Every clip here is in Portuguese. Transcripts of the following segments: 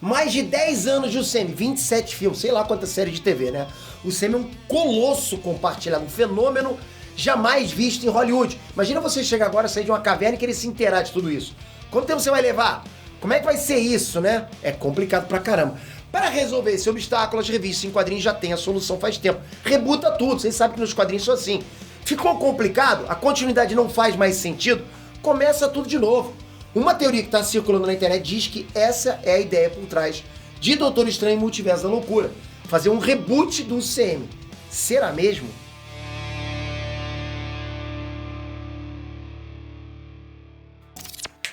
Mais de 10 anos de UCM, 27 filmes, sei lá quantas séries de TV, né? O UCM é um colosso compartilhado, um fenômeno jamais visto em Hollywood. Imagina você chegar agora, sair de uma caverna e querer se inteirar de tudo isso. Quanto tempo você vai levar? Como é que vai ser isso, né? É complicado pra caramba. Para resolver esse obstáculo, as revistas em quadrinhos já têm a solução faz tempo. Rebuta tudo, vocês sabem que nos quadrinhos são assim. Ficou complicado? A continuidade não faz mais sentido? Começa tudo de novo. Uma teoria que está circulando na internet diz que essa é a ideia por trás de Doutor Estranho e Multiverso da Loucura. Fazer um reboot do UCM. Será mesmo?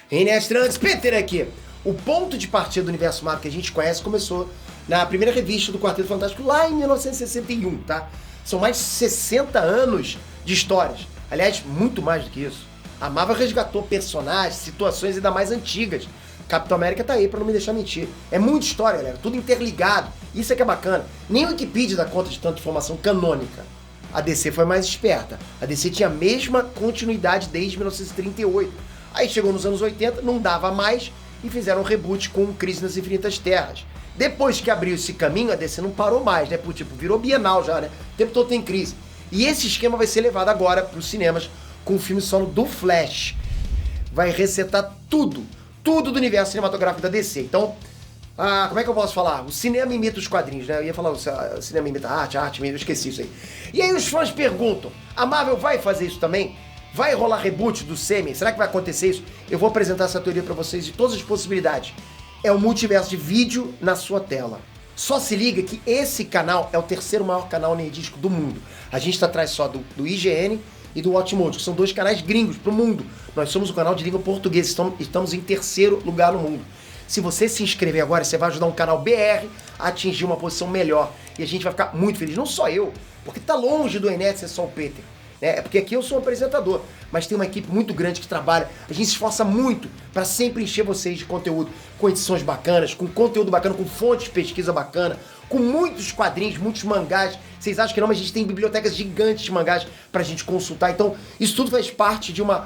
Inestrantes, Peter aqui. O ponto de partida do universo Marvel que a gente conhece começou na primeira revista do Quarteto Fantástico lá em 1961, tá? São mais de 60 anos de histórias. Aliás, muito mais do que isso. A Marvel resgatou personagens, situações ainda mais antigas. Capitão América tá aí pra não me deixar mentir. É muita história, galera, tudo interligado. Isso é que é bacana. Nem o Wikipedia dá conta de tanta informação canônica. A DC foi mais esperta. A DC tinha a mesma continuidade desde 1938. Aí chegou nos anos 80, não dava mais e fizeram um reboot com Crise nas Infinitas Terras. Depois que abriu esse caminho, a DC não parou mais, né? Tipo, virou bienal já, né? O tempo todo tem crise. E esse esquema vai ser levado agora para os cinemas com o filme solo do Flash. Vai resetar tudo do universo cinematográfico da DC. Então, como é que eu posso falar? O cinema imita os quadrinhos, né? Eu ia falar o cinema imita a arte imita, eu esqueci isso aí. E aí os fãs perguntam, a Marvel vai fazer isso também? Vai rolar reboot do Semi? Será que vai acontecer isso? Eu vou apresentar essa teoria pra vocês de todas as possibilidades. É o multiverso de vídeo na sua tela. Só se liga que esse canal é o terceiro maior canal nerdístico do mundo. A gente tá atrás só do IGN e do Watchmojo, que são dois canais gringos pro mundo. Nós somos um canal de língua portuguesa, estamos em terceiro lugar no mundo. Se você se inscrever agora, você vai ajudar um canal BR a atingir uma posição melhor. E a gente vai ficar muito feliz, não só eu, porque tá longe do Enet ser só o Peter. É porque aqui eu sou um apresentador, mas tem uma equipe muito grande que trabalha. A gente se esforça muito para sempre encher vocês de conteúdo, com edições bacanas, com conteúdo bacana, com fontes de pesquisa bacana, com muitos quadrinhos, muitos mangás. Vocês acham que não, mas a gente tem bibliotecas gigantes de mangás pra gente consultar. Então, isso tudo faz parte de uma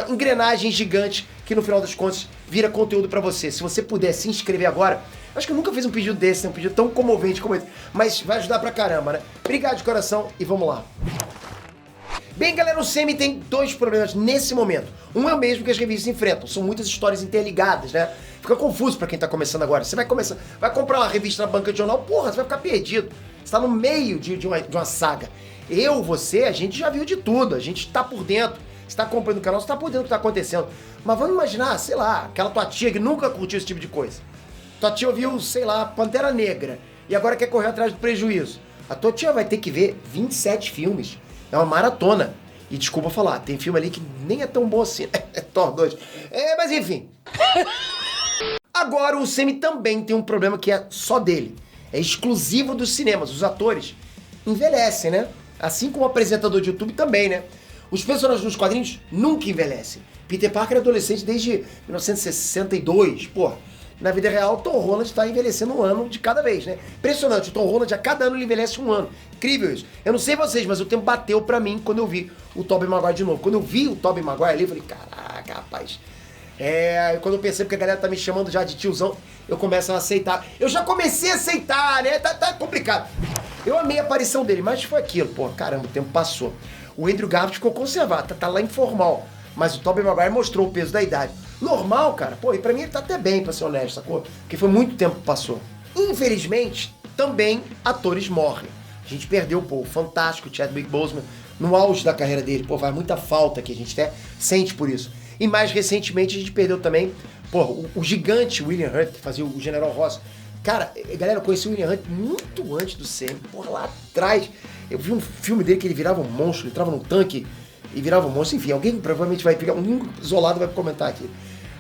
engrenagem gigante que no final das contas vira conteúdo pra você. Se você puder se inscrever agora, acho que eu nunca fiz um pedido desse, um pedido tão comovente como esse, mas vai ajudar pra caramba, né? Obrigado de coração e vamos lá. Bem, galera, o Semi tem dois problemas nesse momento. Um é o mesmo que as revistas enfrentam. São muitas histórias interligadas, né? Fica confuso pra quem tá começando agora. Você vai comprar uma revista na banca de jornal, porra, você vai ficar perdido. Você tá no meio de uma saga. Você, a gente já viu de tudo. A gente tá por dentro. Você tá acompanhando o canal, você tá por dentro do que tá acontecendo. Mas vamos imaginar, sei lá, aquela tua tia que nunca curtiu esse tipo de coisa. Tua tia ouviu, sei lá, Pantera Negra e agora quer correr atrás do prejuízo. A tua tia vai ter que ver 27 filmes. É uma maratona. E desculpa falar, tem filme ali que nem é tão bom assim. É Thor 2. Mas enfim. Agora o Semi também tem um problema que é só dele. É exclusivo dos cinemas. Os atores envelhecem, né? Assim como o apresentador de YouTube também, né? Os personagens dos quadrinhos nunca envelhecem. Peter Parker é adolescente desde 1962. Pô, na vida real, o Tom Holland está envelhecendo um ano de cada vez, né? Impressionante, o Tom Holland a cada ano ele envelhece um ano. Incrível isso. Eu não sei vocês, mas o tempo bateu pra mim quando eu vi o Tobey Maguire de novo. Quando eu vi o Tobey Maguire ali, eu falei, caraca, rapaz. Quando eu percebo que a galera tá me chamando já de tiozão, eu começo a aceitar. Eu já comecei a aceitar, né? Tá complicado. Eu amei a aparição dele, mas foi aquilo. Pô, caramba, o tempo passou. O Andrew Garfield ficou conservado, tá lá informal. Mas o Tobey Maguire mostrou o peso da idade. Normal, cara. Pô, e pra mim ele tá até bem, pra ser honesto, sacou? Porque foi muito tempo que passou. Infelizmente, também atores morrem. A gente perdeu, pô, o fantástico Chadwick Boseman no auge da carreira dele. Pô, faz muita falta que a gente até sente por isso. E mais recentemente a gente perdeu também, pô, o gigante William Hurt, que fazia o General Ross. Cara, galera, eu conheci o William Hurt muito antes do Sam. Porra, lá atrás. Eu vi um filme dele que ele virava um monstro, ele entrava num tanque e virava um monstro. Enfim, alguém provavelmente vai pegar, um isolado vai comentar aqui.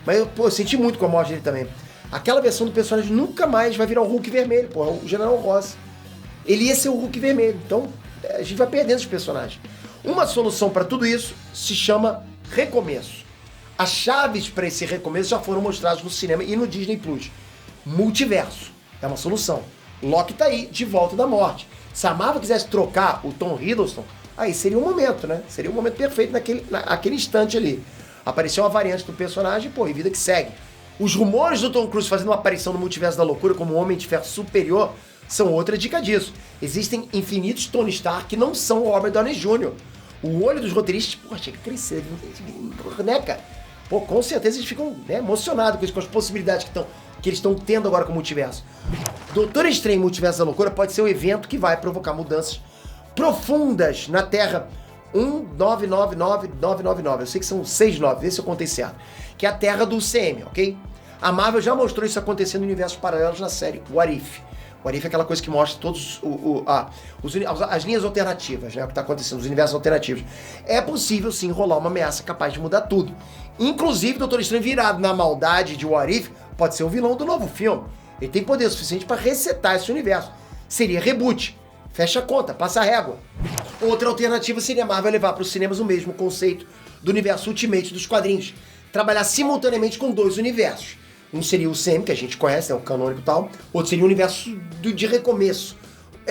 Mas eu senti muito com a morte dele também. Aquela versão do personagem nunca mais vai virar o Hulk vermelho, pô, o General Ross. Ele ia ser o Hulk vermelho, então a gente vai perdendo os personagens. Uma solução para tudo isso se chama recomeço. As chaves para esse recomeço já foram mostradas no cinema e no Disney Plus. Multiverso é uma solução. Loki tá aí, de volta da morte. Se a Marvel quisesse trocar o Tom Hiddleston, aí seria um momento, né? Seria um momento perfeito naquele instante ali. Apareceu uma variante do personagem, pô, e vida que segue. Os rumores do Tom Cruise fazendo uma aparição no Multiverso da Loucura como Homem de Ferro Superior são outra dica disso. Existem infinitos Tony Stark que não são o Robert Downey Jr. O olho dos roteiristas, pô, chega a crescer, né, cara? Pô, com certeza eles ficam, né, emocionados com as possibilidades que eles estão tendo agora com o multiverso. Doutor Estranho Multiverso da Loucura pode ser um evento que vai provocar mudanças profundas na Terra 1999999. Eu sei que são 69, vê se eu contei certo. Que é a Terra do CM, ok? A Marvel já mostrou isso acontecendo em universos paralelos na série What If. What If é aquela coisa que mostra todos as linhas alternativas, né? O que está acontecendo, os universos alternativos. É possível sim rolar uma ameaça capaz de mudar tudo. Inclusive, o Doutor Estranho virado na maldade de What If pode ser o vilão do novo filme. Ele tem poder suficiente para resetar esse universo. Seria reboot. Fecha a conta, passa a régua. Outra alternativa seria a Marvel levar para os cinemas o mesmo conceito do universo Ultimate dos quadrinhos. Trabalhar simultaneamente com dois universos. Um seria o CM, que a gente conhece, é o canônico e tal. Outro seria o universo de recomeço.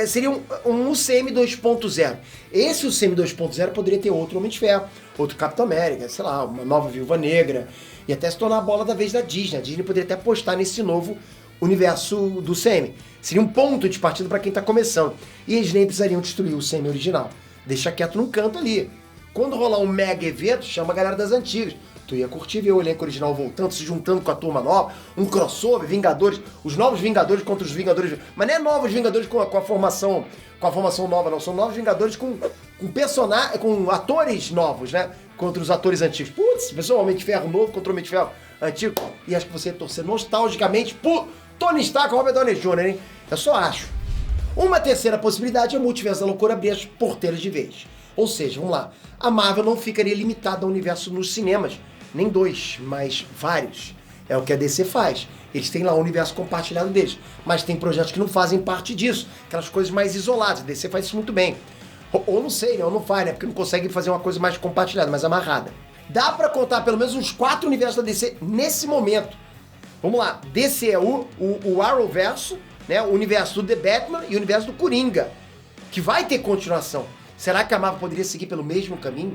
Seria um UCM 2.0. Esse UCM 2.0 poderia ter outro Homem de Ferro, outro Capitão América, sei lá, uma nova Viúva Negra. E até se tornar a bola da vez da Disney. A Disney poderia até apostar nesse novo universo do CM. Seria um ponto de partida para quem está começando. E eles nem precisariam destruir o CM original. Deixa quieto num canto ali. Quando rolar um mega evento, chama a galera das antigas. Tu ia curtir ver o elenco original voltando, se juntando com a turma nova, um crossover, Vingadores, os novos Vingadores contra os Vingadores. Mas não é novos Vingadores com a formação nova, não. São novos Vingadores com atores novos, né? Contra os atores antigos. Putz, pessoal, Homem de Ferro novo contra o Homem de Ferro antigo. E acho que você ia torcer nostalgicamente por Tony Stark e Robert Downey Jr., hein? Eu só acho. Uma terceira possibilidade é o Multiverso da Loucura abrir as porteiras de vez. Ou seja, vamos lá, a Marvel não ficaria limitada ao universo nos cinemas, nem dois, mas vários. É o que a DC faz. Eles têm lá o universo compartilhado deles, mas tem projetos que não fazem parte disso, aquelas coisas mais isoladas. A DC faz isso muito bem. Ou não sei, né? Ou não faz, né? Porque não consegue fazer uma coisa mais compartilhada, mais amarrada. Dá pra contar pelo menos uns 4 universos da DC nesse momento. Vamos lá, DC é o Arrowverso, né? O universo do The Batman e o universo do Coringa, que vai ter continuação. Será que a Marvel poderia seguir pelo mesmo caminho?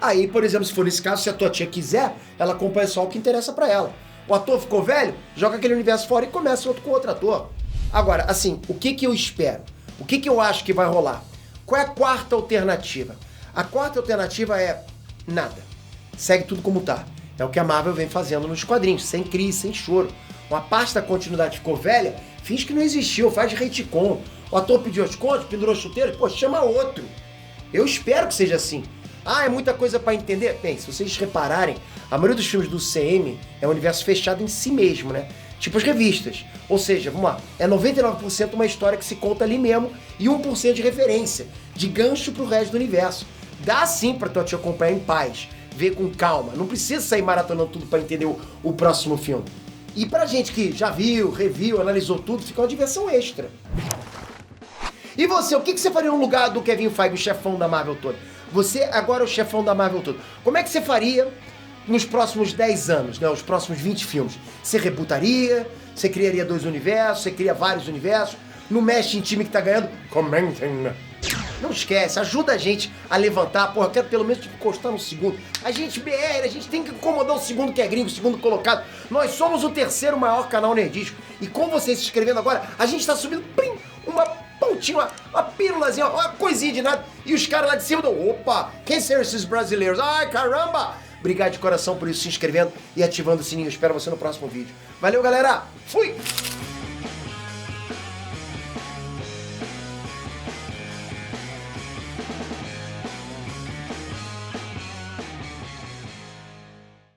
Aí, por exemplo, se for nesse caso, se a tua tia quiser, ela acompanha só o que interessa pra ela. O ator ficou velho, joga aquele universo fora e começa outro com outro ator. Agora, assim, o que eu espero? O que eu acho que vai rolar? Qual é a quarta alternativa? A quarta alternativa é nada. Segue tudo como tá. É o que a Marvel vem fazendo nos quadrinhos, sem crise, sem choro. Uma parte da continuidade ficou velha, finge que não existiu, faz de retcon. O ator pediu as contas, pendurou chuteiras, pô, chama outro. Eu espero que seja assim. Ah, é muita coisa pra entender? Bem, se vocês repararem, a maioria dos filmes do CM é um universo fechado em si mesmo, né? Tipo as revistas. Ou seja, vamos lá, é 99% uma história que se conta ali mesmo e 1% de referência, de gancho pro resto do universo. Dá sim pra tua tia acompanhar em paz, ver com calma. Não precisa sair maratonando tudo pra entender o próximo filme. E pra gente que já viu, reviu, analisou tudo, fica uma diversão extra. E você, o que você faria no lugar do Kevin Feige, o chefão da Marvel toda? Você agora é o chefão da Marvel toda. Como é que você faria nos próximos 10 anos, né? Os próximos 20 filmes? Você rebootaria? Você criaria 2 universos? Você cria vários universos? Não mexe em time que tá ganhando? Comentem. Não esquece, ajuda a gente a levantar. Porra, eu quero pelo menos encostar no segundo. A gente BR, a gente tem que incomodar o segundo que é gringo, o segundo colocado. Nós somos o 3º maior canal nerdístico. E com vocês se inscrevendo agora, a gente tá subindo uma pontinha, uma pílulazinha, uma coisinha de nada. E os caras lá de cima opa, quem são esses brasileiros? Ai, caramba! Obrigado de coração por isso, se inscrevendo e ativando o sininho. Eu espero você no próximo vídeo. Valeu, galera! Fui!